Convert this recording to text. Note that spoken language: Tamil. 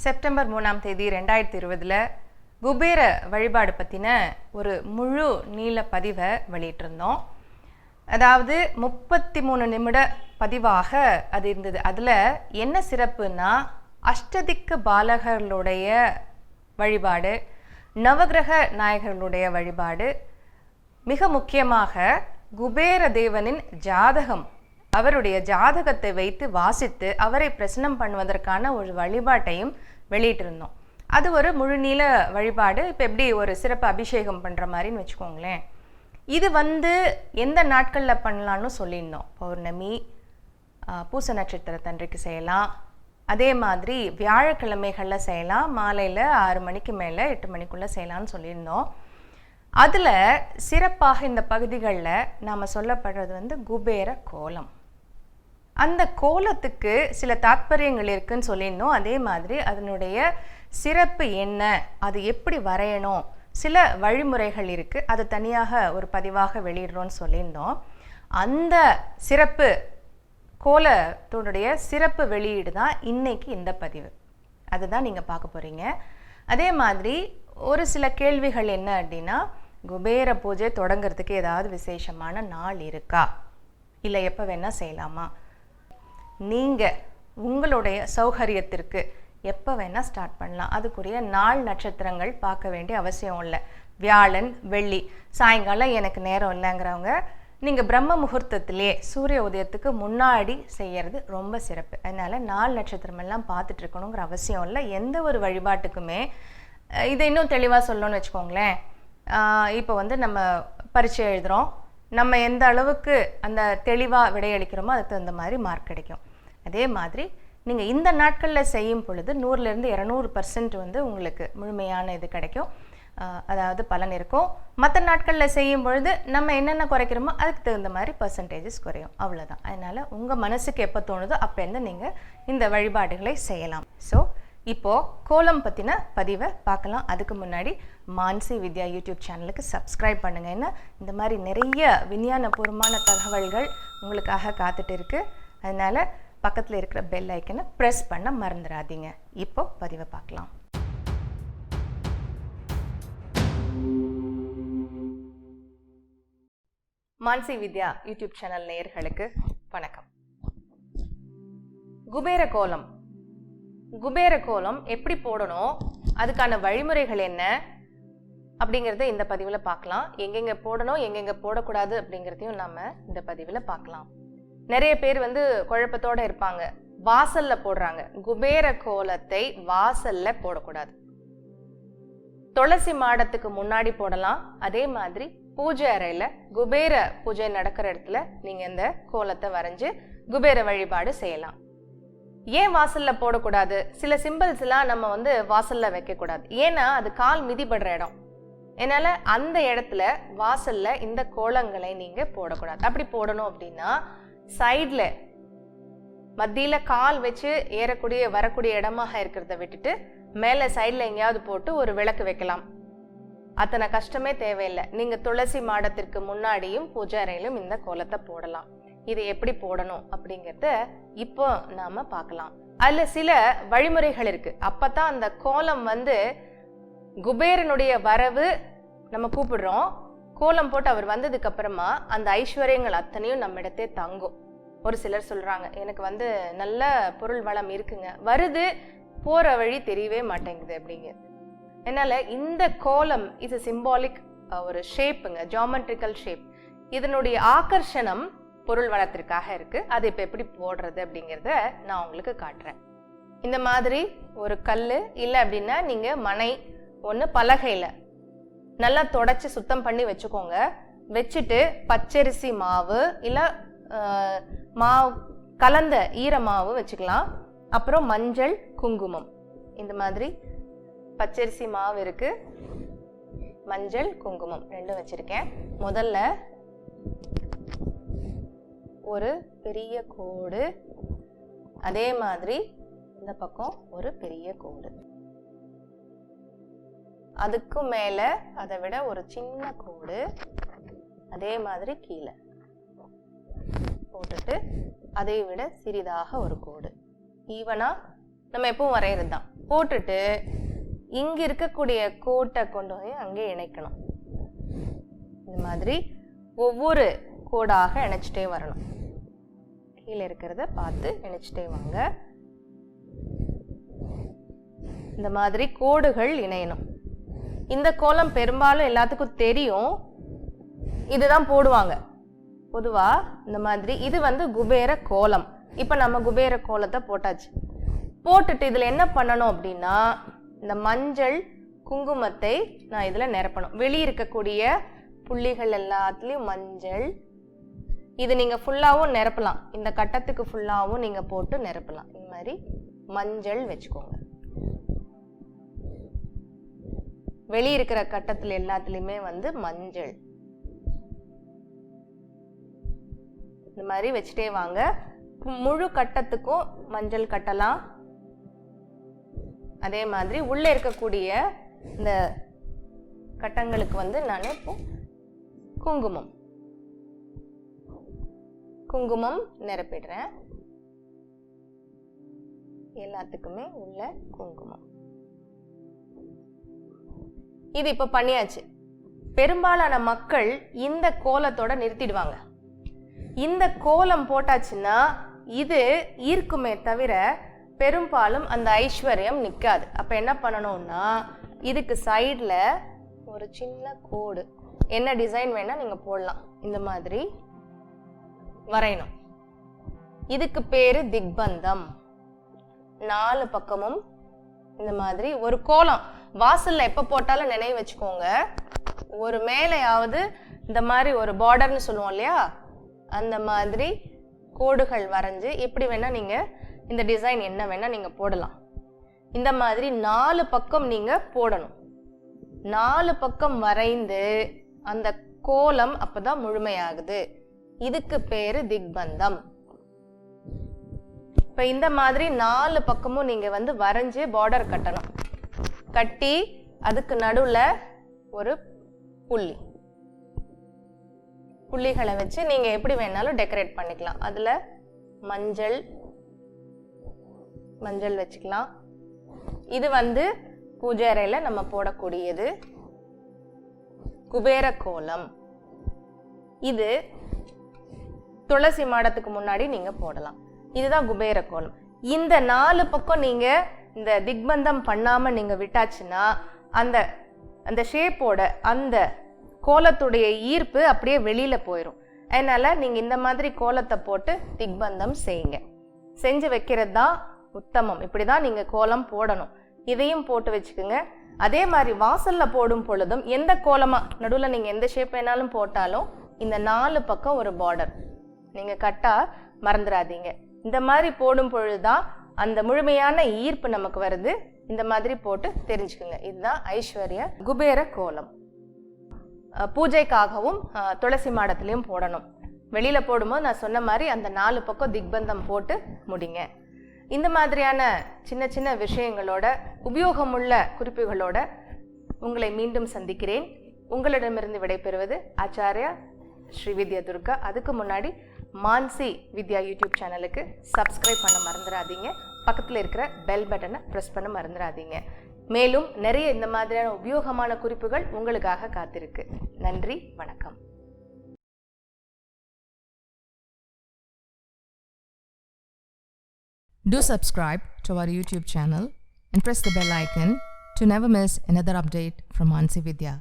செப்டம்பர் 3ஆம் தேதி 2020 குபேர வழிபாடு பற்றின ஒரு முழு நீள பதிவை வெளியிட்டிருந்தோம். அதாவது 33 நிமிட பதிவாக அது இருந்தது. அதில் என்ன சிறப்புன்னா, அஷ்டதிக்க பாலகர்களுடைய வழிபாடு, நவகிரக நாயகர்களுடைய வழிபாடு, மிக முக்கியமாக குபேர தேவனின் ஜாதகம், அவருடைய ஜாதகத்தை வைத்து வாசித்து அவரை பிரசன்னம் பண்ணுவதற்கான ஒரு வழிபாட்டையும் வெளியிட்டிருந்தோம். அது ஒரு முழுநீள வழிபாடு. இப்போ எப்படி ஒரு சிறப்பு அபிஷேகம் பண்ணுற மாதிரின்னு வச்சுக்கோங்களேன். இது எந்த நாட்களில் பண்ணலான்னு சொல்லியிருந்தோம். பௌர்ணமி, பூச நட்சத்திரத்தன்றைக்கு செய்யலாம். அதே மாதிரி வியாழக்கிழமைகளில் செய்யலாம். மாலையில் 6 மணிக்கு மேலே 8 மணிக்குள்ளே செய்யலான்னு சொல்லியிருந்தோம். அதில் சிறப்பாக இந்த பகுதிகளில் நாம் சொல்லப்படுறது குபேர கோலம். அந்த கோலத்துக்கு சில தாத்பரியங்கள் இருக்குன்னு சொல்லியிருந்தோம். அதே மாதிரி அதனுடைய சிறப்பு என்ன, அது எப்படி வரையணும், சில வழிமுறைகள் இருக்குது. அது தனியாக ஒரு பதிவாக வெளியிடுறோன்னு சொல்லியிருந்தோம். அந்த சிறப்பு கோலத்தோடைய சிறப்பு வெளியீடு தான் இன்னைக்கு இந்த பதிவு. அதுதான் நீங்கள் பார்க்க போகிறீங்க. அதே மாதிரி ஒரு சில கேள்விகள் என்ன அப்படின்னா, குபேர பூஜை தொடங்கிறதுக்கு ஏதாவது விசேஷமான நாள் இருக்கா, இல்லை எப்போ வேணால் செய்யலாமா, நீங்கள் உங்களுடைய சௌகரியத்திற்கு எப்போ வேணால் ஸ்டார்ட் பண்ணலாம், அதுக்குரிய நாள் நட்சத்திரங்கள் பார்க்க வேண்டிய அவசியம் இல்லை. வியாழன், வெள்ளி சாயங்காலம் எனக்கு நேரம் இல்லைங்கிறவங்க நீங்கள் பிரம்ம முகூர்த்தத்திலே சூரிய உதயத்துக்கு முன்னாடி செய்கிறது ரொம்ப சிறப்பு. அதனால் நாள் நட்சத்திரமெல்லாம் பார்த்துட்டு இருக்கணுங்கிற அவசியம் இல்லை. எந்த ஒரு வழிபாட்டுக்குமே இதை இன்னும் தெளிவாக சொல்லணும்னு வச்சுக்கோங்களேன். இப்போ நம்ம பரீட்சை எழுதுகிறோம், நம்ம எந்த அளவுக்கு அந்த தெளிவாக விடையளிக்கிறோமோ அதுக்கு தகுந்த மாதிரி மார்க் கிடைக்கும். அதே மாதிரி நீங்கள் இந்த நாட்களில் செய்யும் பொழுது 100லேருந்து 200% உங்களுக்கு முழுமையான இது கிடைக்கும், அதாவது பலன் இருக்கும். மற்ற நாட்களில் செய்யும் பொழுது நம்ம என்னென்ன குறைக்கிறோமோ அதுக்கு தகுந்த மாதிரி பர்சன்டேஜஸ் குறையும், அவ்வளோதான். அதனால் உங்கள் மனசுக்கு எப்போ தோணுதோ அப்போருந்து நீங்கள் இந்த வழிபாடுகளை செய்யலாம். ஸோ இப்போது கோலம் பற்றின பதிவை பார்க்கலாம். அதுக்கு முன்னாடி மான்சி வித்யா யூடியூப் சேனலுக்கு சப்ஸ்கிரைப் பண்ணுங்கள். ஏன்னா இந்த மாதிரி நிறைய விஞ்ஞானபூர்வமான தகவல்கள் உங்களுக்காக காத்துட்டு இருக்குது. அதனால் பக்கத்தில் இருக்கிற பெல் ஐக்கனை ப்ரெஸ் பண்ண மறந்துடாதீங்க. இப்போ பதிவை பார்க்கலாம். மான்சி வித்யா யூடியூப் சேனல் நேயர்களுக்கு வணக்கம். குபேர கோலம். குபேர கோலம் எப்படி போடணும், அதுக்கான வழிமுறைகள் என்ன அப்படிங்கிறத இந்த பதிவில் பார்க்கலாம். எங்கெங்கே போடணும், எங்கெங்கே போடக்கூடாது அப்படிங்கிறதையும் நாம் இந்த பதிவில் பார்க்கலாம். நிறைய பேர் குழப்பத்தோடு இருப்பாங்க. வாசல்ல போடுறாங்க. குபேர கோலத்தை வாசல்ல போடக்கூடாது. துளசி மாடத்துக்கு முன்னாடி போடலாம். அதே மாதிரி பூஜை அறையில் குபேர பூஜை நடக்கிற இடத்துல நீங்கள் இந்த கோலத்தை வரைஞ்சி குபேர வழிபாடு செய்யலாம். ஏன் வாசல்ல போடக்கூடாது? சில சிம்பிள்ஸ் எல்லாம் நம்ம வாசல்ல வைக்கக்கூடாது. ஏன்னா அது கால் மிதிப்படுற இடம். அதனால அந்த இடத்துல வாசல்ல இந்த கோலங்களை நீங்க போடக்கூடாது. அப்படி போடணும் அப்படின்னா சைட்ல மத்தியில கால் வச்சு ஏறக்கூடிய வரக்கூடிய இடமாக இருக்கிறத விட்டுட்டு மேல சைட்ல எங்கேயாவது போட்டு ஒரு விளக்கு வைக்கலாம். அத்தனை கஷ்டமே தேவையில்லை. நீங்க துளசி மாடத்திற்கு முன்னாடியும் பூஜை அறையிலும் இந்த கோலத்தை போடலாம். இது எப்படி போடணும் அப்படிங்கிறத இப்போ நாம பார்க்கலாம். அதுல சில வழிமுறைகள் இருக்கு. அப்பதான் அந்த கோலம் குபேரனுடைய வரவு நம்ம கூப்பிடுறோம். கோலம் போட்டு அவர் வந்ததுக்கு அப்புறமா அந்த ஐஸ்வர்யங்கள் அத்தனையும் நம்ம இடத்தே தங்கும். ஒரு சிலர் சொல்றாங்க, எனக்கு நல்ல பொருள் வளம் இருக்குங்க, வருது போற வழி தெரியவே மாட்டேங்குது அப்படிங்க. அதனால இந்த கோலம் இது சிம்பாலிக் ஒரு ஷேப்புங்க, ஜியோமெட்ரிக்கல் ஷேப். இதனுடைய ஆகர்ஷணம் பொருள் வளத்திற்காக இருக்கு. அது இப்ப எப்படி போடுறது அப்படிங்கிறத நான் உங்களுக்கு காட்டுறேன். இந்த மாதிரி ஒரு கல் இல்லை அப்படின்னா நீங்க மனை ஒன்று பலகையில நல்லா தொடச்சி சுத்தம் பண்ணி வச்சுக்கோங்க. வச்சுட்டு பச்சரிசி மாவு இல்லை மாவு கலந்த ஈர மாவு வச்சுக்கலாம். அப்புறம் மஞ்சள், குங்குமம். இந்த மாதிரி பச்சரிசி மாவு இருக்கு, மஞ்சள், குங்குமம் ரெண்டும் வச்சிருக்கேன். முதல்ல ஒரு பெரிய கோடு, அதே மாதிரி இந்த பக்கம் ஒரு பெரிய கோடு, அதுக்கு மேல அதை விட ஒரு சின்ன கோடு, அதே மாதிரி கீழே போட்டுட்டு அதை விட சிறிதாக ஒரு கோடு. ஈவனா நம்ம எப்பவும் வரைகிறது தான். போட்டுட்டு இங்கே இருக்கக்கூடிய கோட்டை கொண்டு போய் அங்கே இணைக்கணும். இந்த மாதிரி ஒவ்வொரு கோடாக இணைச்சிட்டே வரணும். கீழே இருக்கிறத பார்த்து இணைச்சிட்டே வாங்க. இந்த மாதிரி கோடுகள் இணையணும். இந்த கோலம் பெரும்பாலும் எல்லாத்துக்கும் தெரியும், இதுதான் போடுவாங்க பொதுவாக இந்த மாதிரி. இது வந்து குபேர கோலம். இப்போ நம்ம குபேர கோலத்தை போட்டாச்சு. போட்டுட்டு இதில் என்ன பண்ணணும் அப்படின்னா, இந்த மஞ்சள் குங்குமத்தை நான் இதில் நிரப்பணும். வெளியே இருக்கக்கூடிய புள்ளிகள் எல்லாத்துலேயும் மஞ்சள். இது நீங்கள் ஃபுல்லாகவும் நிரப்பலாம், இந்த கட்டத்துக்கு ஃபுல்லாகவும் நீங்கள் போட்டு நிரப்பலாம். இந்த மாதிரி மஞ்சள் வச்சுக்கோங்க. வெளியே இருக்கிற கட்டத்தில் எல்லாத்துலேயுமே வந்து மஞ்சள் இந்த மாதிரி வச்சுட்டே வாங்க. முழு கட்டத்துக்கும் மஞ்சள் கட்டலாம். அதே மாதிரி உள்ளே இருக்கக்கூடிய இந்த கட்டங்களுக்கு வந்து நான் இப்போ குங்குமம் நிரப்பிடுறேன். எல்லாத்துக்குமே உள்ள குங்குமம். இது இப்போ பண்ணியாச்சு. பெரும்பாலான மக்கள் இந்த கோலத்தோட நிறுத்திடுவாங்க. இந்த கோலம் போட்டாச்சுன்னா இது ஈர்க்குமே தவிர பெரும்பாலும் அந்த ஐஸ்வர்யம் நிற்காது. அப்போ என்ன பண்ணணும்னா, இதுக்கு சைடில் ஒரு சின்ன கோடு, என்ன டிசைன் வேணால் நீங்கள் போடலாம், இந்த மாதிரி வரையணும். இதுக்கு பேர் திக்பந்தம். 4 பக்கமும் இந்த மாதிரி ஒரு கோலம் வாசலில் எப்போ போட்டாலும் நினைவு வச்சுக்கோங்க, ஒரு மேலையாவது இந்த மாதிரி ஒரு பார்டர்னு சொல்லுவோம் இல்லையா, அந்த மாதிரி கோடுகள் வரைஞ்சி எப்படி வேணால் நீங்கள் இந்த டிசைன் என்ன வேணால் நீங்கள் போடலாம். இந்த மாதிரி 4 பக்கம் நீங்கள் போடணும். 4 பக்கம் வரைந்து அந்த கோலம் அப்போ தான் முழுமையாகுது. இதுக்கு பேர் திக்பந்தம். இப்போ இந்த மாதிரி 4 பக்கமும் நீங்கள் வந்து வரைஞ்சி பார்டர் கட்டணும். கட்டி அதுக்கு நடுவில் ஒரு புள்ளிகளை வச்சு நீங்கள் எப்படி வேணாலும் டெக்கரேட் பண்ணிக்கலாம். அதில் மஞ்சள் வச்சுக்கலாம். இது வந்து பூஜை அறையில் நம்ம போடக்கூடியது குபேர கோலம். இது துளசி மாடத்துக்கு முன்னாடி நீங்கள் போடலாம். இதுதான் குபேர கோலம். இந்த 4 பக்கம் நீங்கள் இந்த திக்பந்தம் பண்ணாமல் நீங்கள் விட்டாச்சுன்னா அந்த ஷேப்போட அந்த கோலத்துடைய ஈர்ப்பு அப்படியே வெளியில் போயிடும். அதனால் நீங்கள் இந்த மாதிரி கோலத்தை போட்டு திக்பந்தம் செய்யுங்க. செஞ்சு வைக்கிறது தான் உத்தமம். இப்படி தான் நீங்கள் கோலம் போடணும். இதையும் போட்டு வச்சுக்கோங்க. அதே மாதிரி வாசலில் போடும் பொழுதும் எந்த கோலமாக நடுவில் நீங்கள் எந்த ஷேப் வேணாலும் போட்டாலும் இந்த 4 பக்கம் ஒரு பார்டர் நீங்கள் கட்டால் மறந்துடாதீங்க. இந்த மாதிரி போடும் பொழுது தான் அந்த முழுமையான ஈர்ப்பு நமக்கு வருது. இந்த மாதிரி போட்டு தெரிஞ்சுக்குங்க. இதுதான் ஐஸ்வர்ய குபேர கோலம். பூஜைக்காகவும் துளசி மாடத்துலேயும் போடணும். வெளியில் போடும்போது நான் சொன்ன மாதிரி அந்த 4 பக்கம் திக்பந்தம் போட்டு முடிங்க. இந்த மாதிரியான சின்ன சின்ன விஷயங்களோட உபயோகமுள்ள குறிப்புகளோட உங்களை மீண்டும் சந்திக்கிறேன். உங்களிடமிருந்து விடைபெறுவது ஆச்சாரியா ஸ்ரீ வித்யா துர்கா. அதுக்கு முன்னாடி மான்சி வித்யா யூடியூப் சேனலுக்கு சப்ஸ்கிரைப் பண்ண மறந்துடாதீங்க. பக்கத்தில் இருக்கிற பெல் பட்டனை ப்ரெஸ் பண்ண மறந்துடாதீங்க. மேலும் நிறைய இந்த மாதிரியான உபயோகமான குறிப்புகள் உங்களுக்காக காத்திருக்கு. நன்றி, வணக்கம். Do subscribe to our YouTube channel and press the bell icon to never miss another update from Mansi Vidya.